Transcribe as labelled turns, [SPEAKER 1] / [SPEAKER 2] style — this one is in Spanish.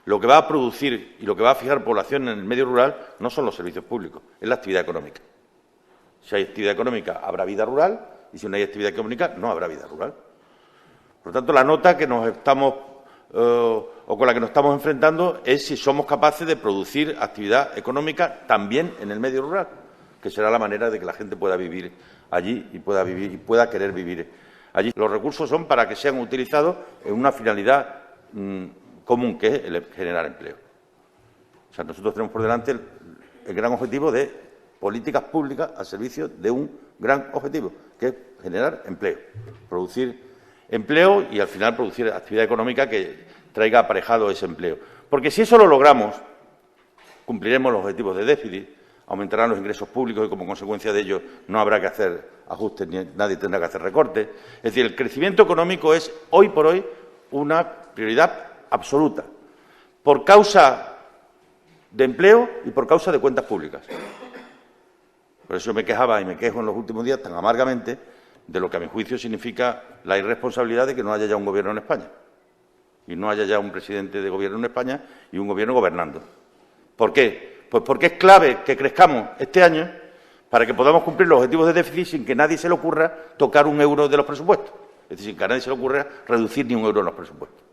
[SPEAKER 1] lo que va a producir y lo que va a fijar población en el medio rural no son los servicios públicos, es la actividad económica. Si hay actividad económica, habrá vida rural, y si no hay actividad económica, no habrá vida rural. Por lo tanto, la nota que nos estamos o con la que nos estamos enfrentando es si somos capaces de producir actividad económica también en el medio rural, que será la manera de que la gente pueda vivir allí y pueda querer vivir allí. Los recursos son para que sean utilizados en una finalidad común, que es el generar empleo. O sea, nosotros tenemos por delante el gran objetivo de políticas públicas al servicio de un gran objetivo, que es generar empleo, producir empleo y, al final, producir actividad económica que traiga aparejado ese empleo. Porque si eso lo logramos, cumpliremos los objetivos de déficit, aumentarán los ingresos públicos y, como consecuencia de ello, no habrá que hacer ajustes ni nadie tendrá que hacer recortes. Es decir, el crecimiento económico es, hoy por hoy, una prioridad absoluta, por causa de empleo y por causa de cuentas públicas. Por eso me quejaba y me quejo en los últimos días tan amargamente de lo que, a mi juicio, significa la irresponsabilidad de que no haya ya un gobierno en España y no haya ya un presidente de gobierno en España y un gobierno gobernando. ¿Por qué? Pues porque es clave que crezcamos este año para que podamos cumplir los objetivos de déficit sin que a nadie se le ocurra tocar un euro de los presupuestos. Es decir, sin que a nadie se le ocurra reducir ni un euro en los presupuestos.